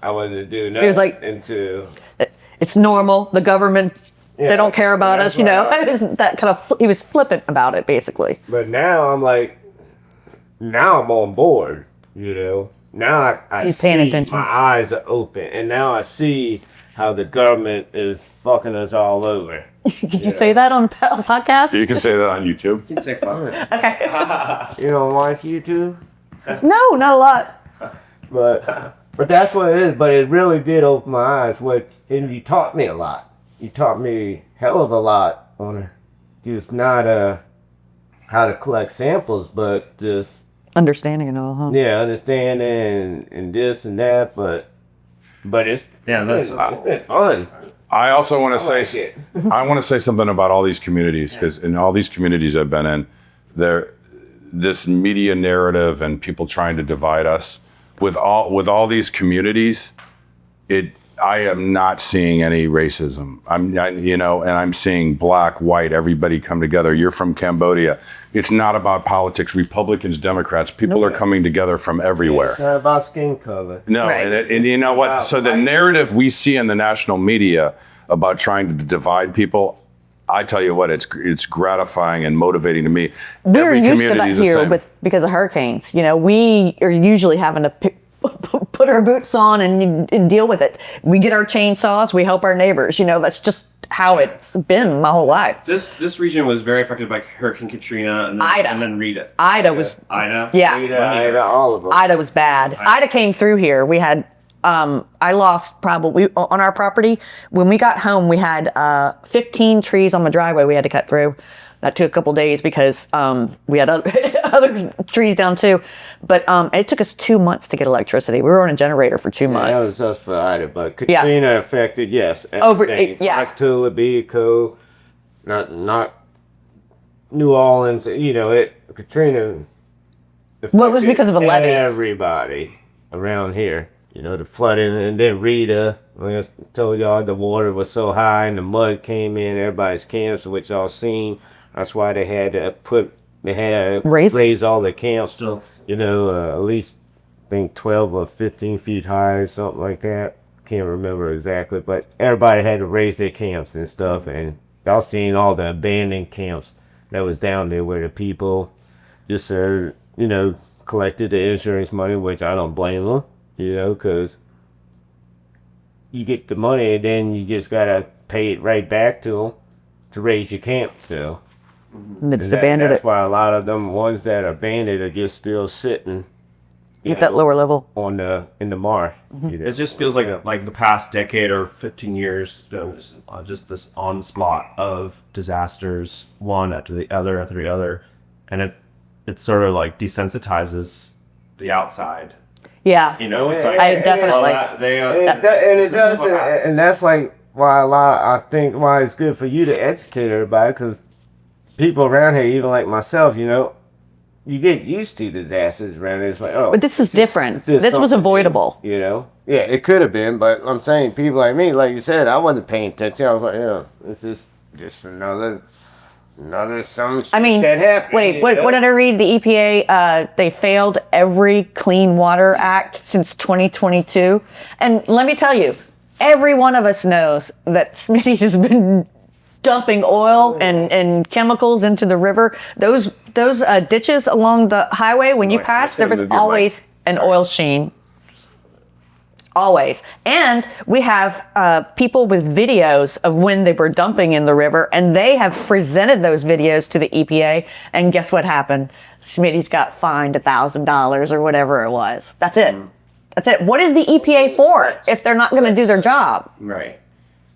I wasn't doing nothing. He was like, into it's normal. The government, they don't care about us, that's right. It was that kind of, he was flippant about it, basically. But now I'm like, now I'm on board, Now I He's see, paying attention. my eyes are open, and now I see how the government is fucking us all over. Could you say that on a podcast? You can say that on YouTube. You can say fun. Okay. You don't watch YouTube? No, not a lot. But that's what it is. But it really did open my eyes. And you taught me a lot. You taught me hell of a lot on just not how to collect samples, but just Understanding and all, huh? understanding and this and that. But it's that's it's been fun. I also want to like say, it. I want to say something about all these communities, because in all these communities I've been in, this media narrative and people trying to divide us with all these communities, I am not seeing any racism. And I'm seeing black, white, everybody come together. You're from Cambodia. It's not about politics, Republicans, Democrats. People are coming together from everywhere. It's not about skin color. No, Right. and you know what? So the narrative we see in the national media about trying to divide people, I tell you what, it's gratifying and motivating to me. We're Every used to that community is the here same. because of hurricanes. We are usually having to put our boots on and deal with it. We get our chainsaws. We help our neighbors. That's just how it's been my whole life. This region was very affected by Hurricane Katrina and then Rita. Ida was, Ida. yeah. Ida, all of them. Ida was bad. Ida came through here. We had, I lost probably on our property. When we got home, we had 15 trees on the driveway we had to cut through. That took a couple days because we had other trees down too. But it took us 2 months to get electricity. We were on a generator for 2 months. That was just for Ida, but Katrina affected, yes. Over- everything. yeah. Tula, Bico, not New Orleans. Katrina. Well, it was because of the levees. Everybody around here, the flooding, and then Rita. I told y'all the water was so high and the mud came in everybody's camps, which y'all seen. That's why they had to raise all the camps. At least I think 12 or 15 feet high, something like that. Can't remember exactly, but everybody had to raise their camps and stuff. And y'all seen all the abandoned camps that was down there where the people just collected the insurance money, which I don't blame them, because you get the money and then you just gotta pay it right back to them to raise your camp still. They just abandoned That's it. why a lot of them ones that are abandoned are just still sitting. Get that lower level. In the marsh. It just feels like the past decade or 15 years, just this onslaught of disasters, one after the other, and it sort of like desensitizes the outside. Yeah. It's like I definitely. And it does, and that's like why why it's good for you to educate everybody, because people around here, even like myself, you get used to disasters around here. It's like, oh. But this is different. This was something, avoidable. Yeah, it could have been, but I'm saying people like me, like you said, I wasn't paying attention. I was like, this is just another some shit that happened. Wait, what did I read? The EPA, they failed every Clean Water Act since 2022. And let me tell you, every one of us knows that Smitty has been dumping oil and chemicals into the river. Those ditches along the highway, when you pass, there was always an oil sheen. Always. And we have people with videos of when they were dumping in the river, and they have presented those videos to the EPA. And guess what happened? Smitty's got fined $1,000 or whatever it was. That's it. That's it. What is the EPA for if they're not going to do their job? Right.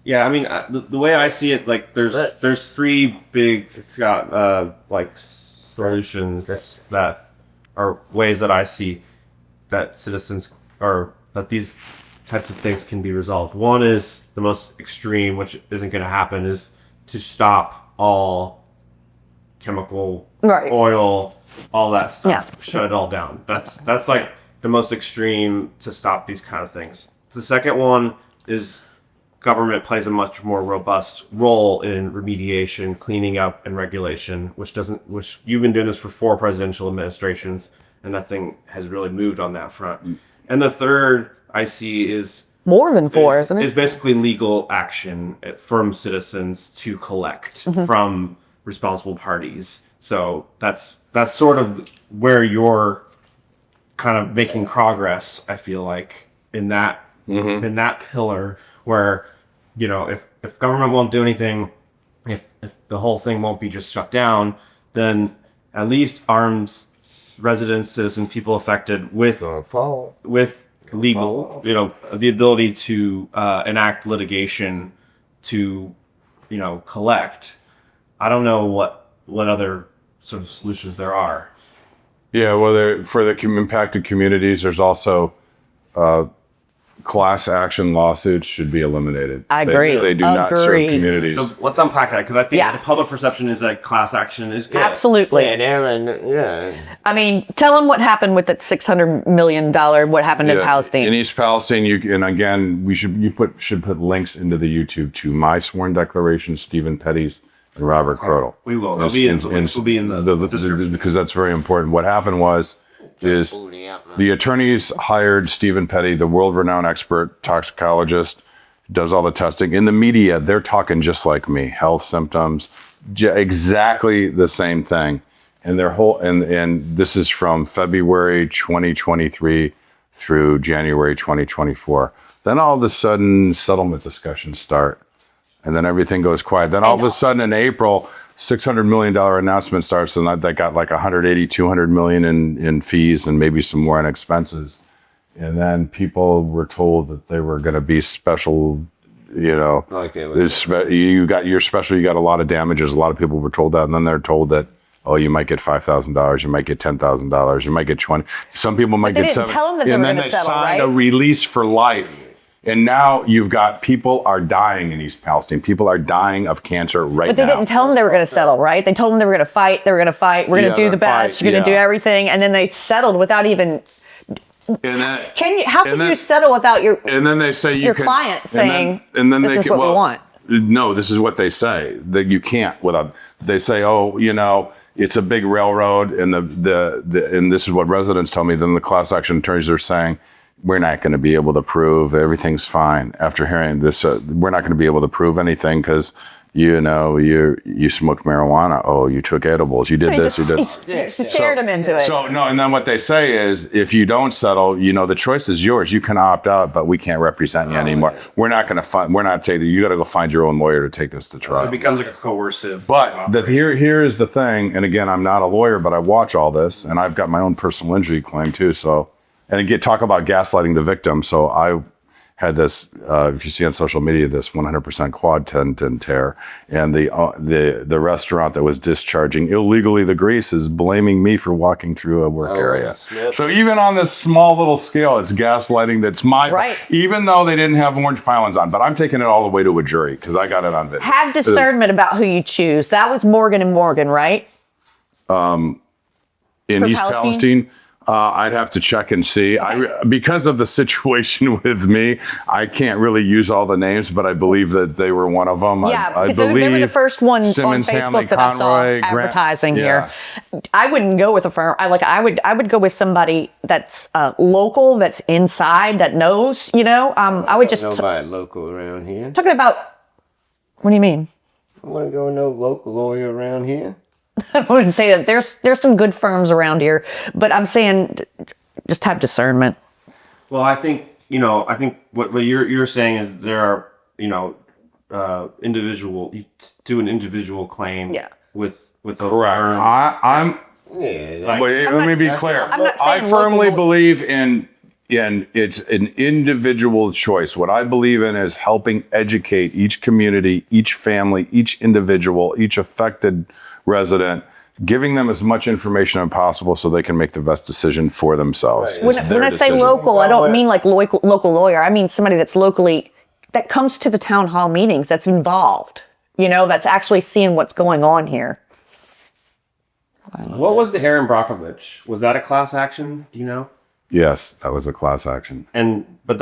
Yeah, I mean, the way I see it, like, there's three big, Scott, like, solutions that are ways that I see that citizens or that these types of things can be resolved. One is the most extreme, which isn't going to happen, is to stop all chemical, oil, all that stuff. Yeah. Shut it all down. That's like the most extreme to stop these kind of things. The second one is government plays a much more robust role in remediation, cleaning up, and regulation, which you've been doing this for 4 presidential administrations, and nothing has really moved on that front. And the third I see is more than 4, isn't it? Is basically legal action from citizens to collect from responsible parties. So that's sort of where you're kind of making progress, I feel like, in that pillar where, if government won't do anything, if the whole thing won't be just shut down, then at least arms residents, citizens, people affected with legal, the ability to enact litigation to, collect. I don't know what other sort of solutions there are. Yeah, well, for the impacted communities, there's also class action lawsuits should be eliminated. I agree. They do not serve communities. So let's unpack that, because I think the public perception is that class action is good. Absolutely. I mean, tell them what happened with that $600 million, what happened in Palestine. In East Palestine, and again, we should put links into the YouTube to my sworn declaration, Stephen Petty's, and Robert Krotel. We will. They'll be in the description. Because that's very important. What happened is the attorneys hired Stephen Petty, the world-renowned expert toxicologist, does all the testing. In the media, they're talking just like me, health symptoms, exactly the same thing. And and this is from February 2023 through January 2024. Then all of a sudden, settlement discussions start. And then everything goes quiet. Then all of a sudden in April, $600 million announcement starts, and that got like 180, 200 million in fees and maybe some more in expenses. And then people were told that they were going to be special, you got your special, you got a lot of damages. A lot of people were told that. And then they're told that, oh, you might get $5,000, you might get $10,000, you might get 20. Some people might get 7. Tell them that and then they signed a release for life. And now you've got people are dying in East Palestine. People are dying of cancer right now. But they didn't tell them they were going to settle, right? They told them they were going to fight. They were going to fight. We're going to do the best. You're going to do everything. And then they settled without even. How can you settle without your? And then they say your client saying, "This is what we want." No, this is what they say. That you can't without. They say, oh, it's a big railroad, and and this is what residents tell me. Then the class action attorneys are saying, we're not going to be able to prove everything's fine. After hearing this, we're not going to be able to prove anything because, you smoked marijuana. Oh, you took edibles. You did this. You did. Scared them into it. So no, and then what they say is, if you don't settle, the choice is yours. You can opt out, but we can't represent you anymore. Yeah. We're not going to We're not taking. You got to go find your own lawyer to take this to trial. So it becomes like a coercive. But here is the thing. And again, I'm not a lawyer, but I watch all this, and I've got my own personal injury claim too. So. And again, talk about gaslighting the victim. So I had this, if you see on social media, this 100% quad tendon tear, and the restaurant that was discharging illegally the grease is blaming me for walking through a work area. Yep. So even on this small little scale, it's gaslighting. That's my Right. even though they didn't have orange pylons on, but I'm taking it all the way to a jury because I got it on video. Have discernment about who you choose. That was Morgan and Morgan, right? In For East Palestine? Palestine, I'd have to check and see. Because of the situation with me, I can't really use all the names, but I believe that they were one of them. Yeah, I because they were the first one Simmons, on Facebook Hanley, that I saw Conroy, Grant- advertising Yeah. here. I wouldn't go with a firm. I would go with somebody that's local, that's inside, that knows. I would just Nobody local around here. talking about. What do you mean? I want to go with no local lawyer around here. I wouldn't say that. There's some good firms around here, but I'm saying just have discernment. Well, I think what you're saying is there are individual, you do an individual claim. Yeah. With a Correct. firm. I'm. Yeah. Wait, let me be clear. I'm not I saying firmly local- believe in it's an individual choice. What I believe in is helping educate each community, each family, each individual, each affected resident, giving them as much information as possible so they can make the best decision for themselves. Right. It's When their I say decision. local, I don't mean like local lawyer. I mean somebody that's that comes to the town hall meetings, that's involved. That's actually seeing what's going on here. What was the Aaron Brockovich? Was that a class action? Do you know? Yes, that was a class action. But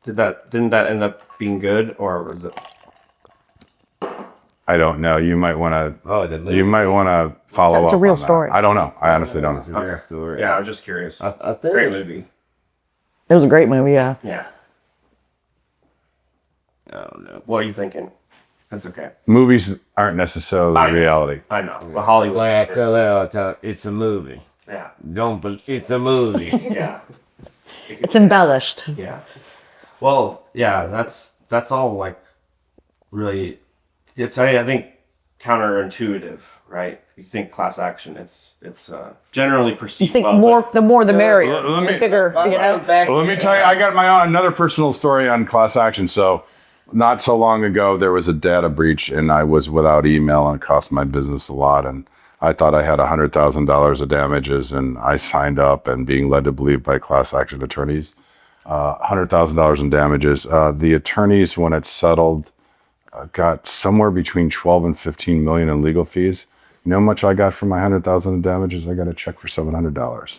didn't that end up being good, or was it? I don't know. You might want to. Oh, You might want to follow up. That's a real on that. story. I don't know. I honestly don't know. Their story. Yeah, I was just curious. I think Great movie. It was a great movie, yeah. Yeah. I don't know. What are you thinking? That's okay. Movies aren't necessarily I know. reality. I know. But Hollywood. Like I tell her all the time, it's a movie. Yeah. It's a movie. Yeah. It's embellished. Yeah. Well, yeah, that's all like really, I think counterintuitive, right? You think class action, it's generally perceived. You think well, the more the merrier, let me- the bigger, Well, let me tell you, I got another personal story on class action. So, not so long ago, there was a data breach, and I was without email, and it cost my business a lot. And I thought I had $100,000 of damages, and I signed up, and being led to believe by class action attorneys, $100,000 in damages. The attorneys, when it settled, got somewhere between 12 and 15 million in legal fees. You know how much I got for my 100,000 in damages? I got a check for $700.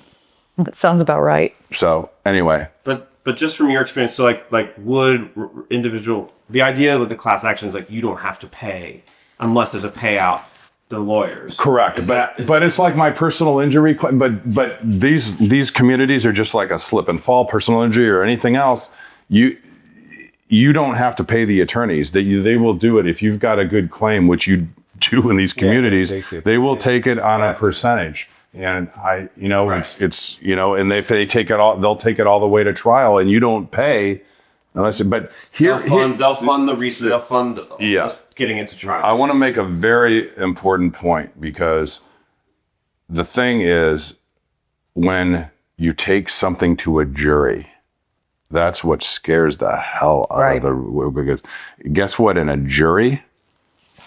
That sounds about right. So anyway, But just from your experience, so like would individual, the idea with the class action is like you don't have to pay unless there's a payout to lawyers. correct. But it's like my personal injury claim. But these communities are just like a slip and fall, personal injury or anything else. You don't have to pay the attorneys. They will do it if you've got a good claim, which you do in these communities. They will take it on a percentage. And it's and if they take it all, they'll take it all the way to trial, and you don't pay unless. But They'll fund the research. They'll fund getting into trial. I want to make a very important point, because the thing is, when you take something to a jury, that's what scares the hell out of the. Because guess what? In a jury,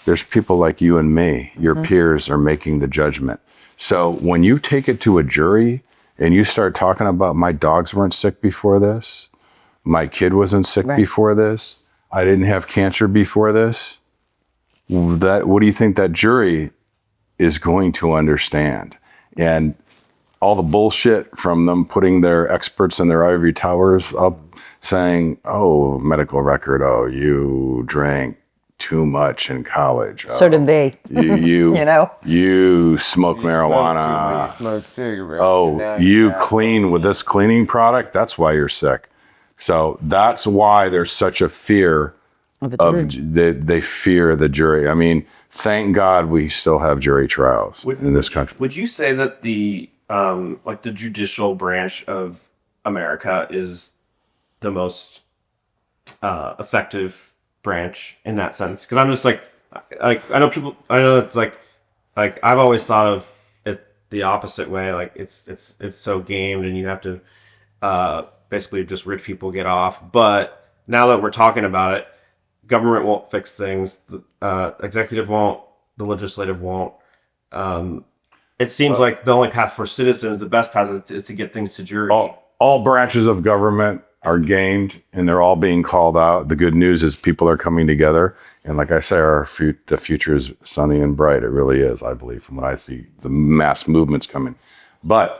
there's people like you and me. Your peers are making the judgment. So when you take it to a jury and you start talking about my dogs weren't sick before this, my kid wasn't sick before this, I didn't have cancer before this, what do you think that jury is going to understand? And all the bullshit from them putting their experts in their ivory towers up saying, oh, medical record, oh, you drank too much in college. So did they. You you smoke marijuana. You smoke cigarettes. Oh, you clean with this cleaning product? That's why you're sick. So that's why there's such a fear they fear the jury. I mean, thank God we still have jury trials in this country. Would you say that the the judicial branch of America is the most effective branch in that sense? Because I'm just like I know it's like I've always thought of it the opposite way. Like it's so gamed, and you have to basically just rich people get off. But now that we're talking about it, government won't fix things. The executive won't. The legislative won't. It seems like the only path for citizens, the best path, is to get things to jury. All branches of government are gamed, and they're all being called out. The good news is people are coming together, and like I say, the future is sunny and bright. It really is, I believe, from what I see, the mass movements coming. But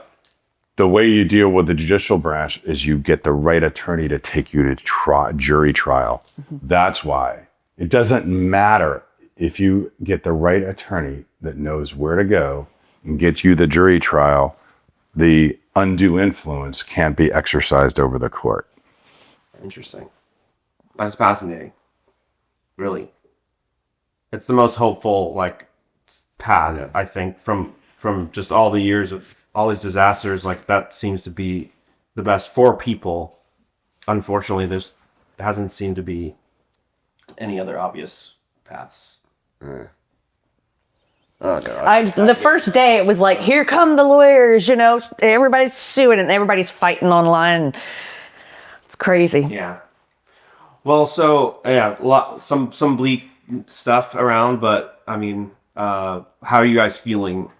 the way you deal with the judicial branch is you get the right attorney to take you to jury trial. That's why. It doesn't matter if you get the right attorney that knows where to go and get you the jury trial. The undue influence can't be exercised over the court. Interesting. That's fascinating. Really. It's the most hopeful path, I think, from just all the years of all these disasters. That seems to be the best for people. Unfortunately, there hasn't seemed to be any other obvious paths. Oh, no. The first day it was like, here come the lawyers, everybody's suing and everybody's fighting online. It's crazy. Yeah. Well, so yeah, some bleak stuff around, but I mean, how are you guys feeling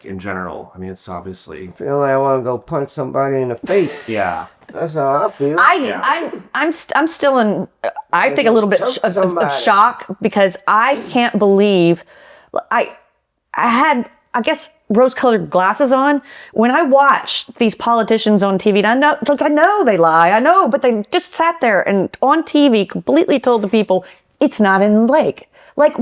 in general? I mean, it's obviously Feel like I want to go punch somebody in the face. yeah. That's how I feel. I'm still in. I think a little bit Choke of somebody. shock because I can't believe I had, I guess, rose-colored glasses on when I watched these politicians on TV. And I know they lie. I know, but they just sat there and on TV completely told the people it's not in the lake.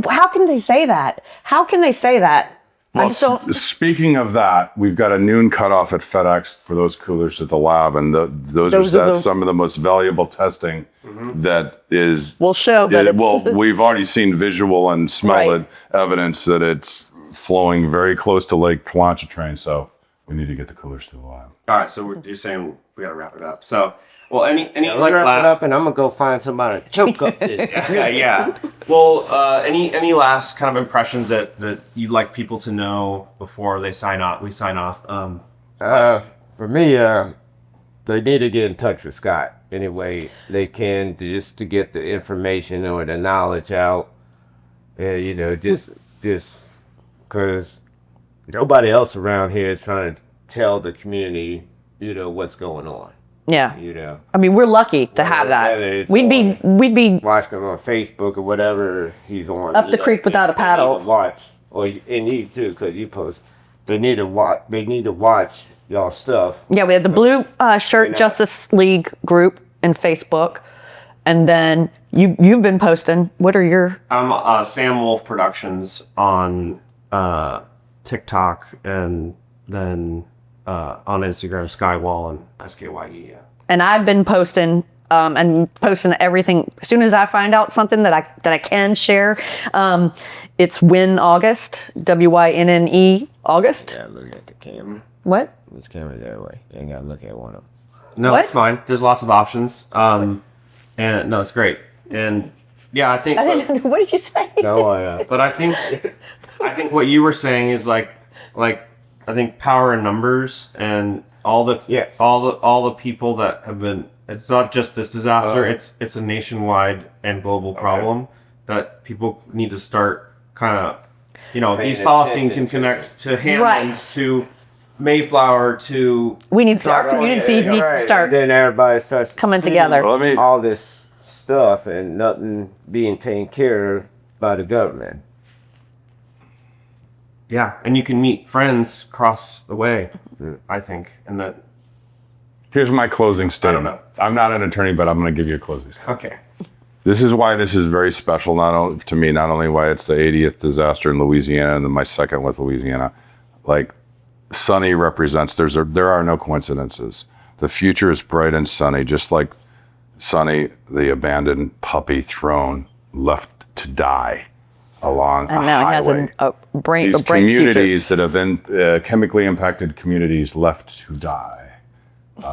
How can they say that? How can they say that? I just don't. Speaking of that, we've got a noon cutoff at FedEx for those coolers at the lab, and that's some of the most valuable testing that is. Will show that we've already seen visual and smell evidence that it's flowing very close to Lake Pontchartrain, so we need to get the coolers to the lab. All right, so you're saying we gotta wrap it up. So, well, any Wrap it up, and I'm gonna go find somebody to choke up this. yeah. Well, any last kind of impressions that you'd like people to know before they sign off? We sign off. For me, they need to get in touch with Scott any way they can, just to get the information or the knowledge out. Just because nobody else around here is trying to tell the community, what's going on. Yeah. I mean, we're lucky to have that. We'd be Watching him on Facebook or whatever he's on. up the creek without a paddle. Watch, and you too, because you post. They need to watch. They need to watch y'all stuff. Yeah, we have the Blue Shirt Justice League group in Facebook, and then you've been posting. What are your? I'm Sam Wolf Productions on TikTok, and then on Instagram, Skywall and SKYE. Yeah. And I've been posting everything. As soon as I find out something that I can share, it's Wynn August, WYNNE August. Yeah, look at the camera. What? This camera that way. You ain't gotta look at one of them. No, What? it's fine. There's lots of options. And no, it's great. And yeah, I think. What did you say? No, But I think what you were saying is I think power in numbers and all the people that have been. It's not just this disaster. It's a nationwide and global problem that people need to start kind of. East Palestine can connect to Hammond, to Mayflower, to. We need our community needs to start Then everybody starts coming seeing together. Well, all this stuff and nothing being taken care of by the government. Yeah, and you can meet friends across the way, I think, and that. Here's my closing statement. know. I'm not an attorney, but I'm going to give you a closing statement. Okay. This is why this is very special, not only why it's the 80th disaster in Louisiana, and then my second was Louisiana. Sunny represents, there are no coincidences. The future is bright and sunny, just like Sunny, the abandoned puppy thrown, left to die along And a now he has highway. a bright These future. communities that have been chemically impacted communities left to die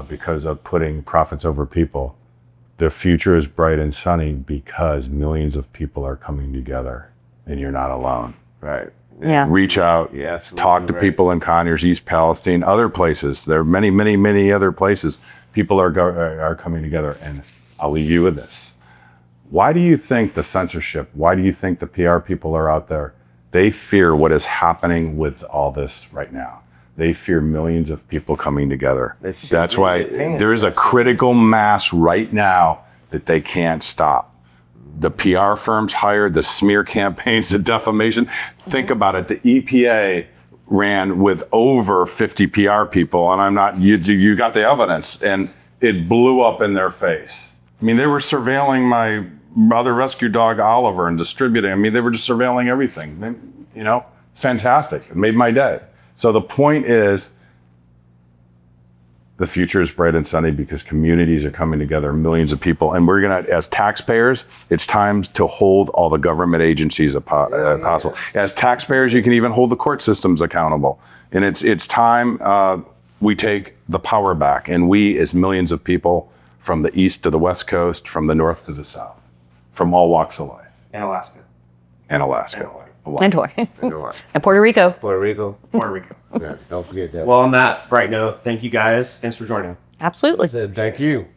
because of putting profits over people. The future is bright and sunny because millions of people are coming together, and you're not alone. Right. Yeah. Reach out, Yeah, absolutely talk to right. people in Conyers, East Palestine, other places. There are many, many, many other places. People are coming together, and I'll leave you with this. Why do you think the censorship, why do you think the PR people are out there? They fear what is happening with all this right now. They fear millions of people coming together. That's why there is a critical mass right now that they can't stop. The PR firms hired, the smear campaigns, the defamation. Think about it. The EPA ran with over 50 PR people, and I'm not, you got the evidence, and it blew up in their face. I mean, they were surveilling my other rescue dog, Oliver, and distributing. I mean, they were just surveilling everything. You know, it's fantastic. It made my day. So the point is, the future is bright and sunny because communities are coming together, millions of people. And we're going to, as taxpayers, it's time to hold all the government agencies possible. As taxpayers, you can even hold the court systems accountable. And it's time we take the power back. And we, as millions of people from the east to the west coast, from the north to the south, from all walks of life. And Alaska. And Alaska. And Hawaii. And Puerto Rico. Puerto Rico. Puerto Rico. Yeah, don't forget that. Well, on that bright note, thank you guys. Thanks for joining. Absolutely. Thank you.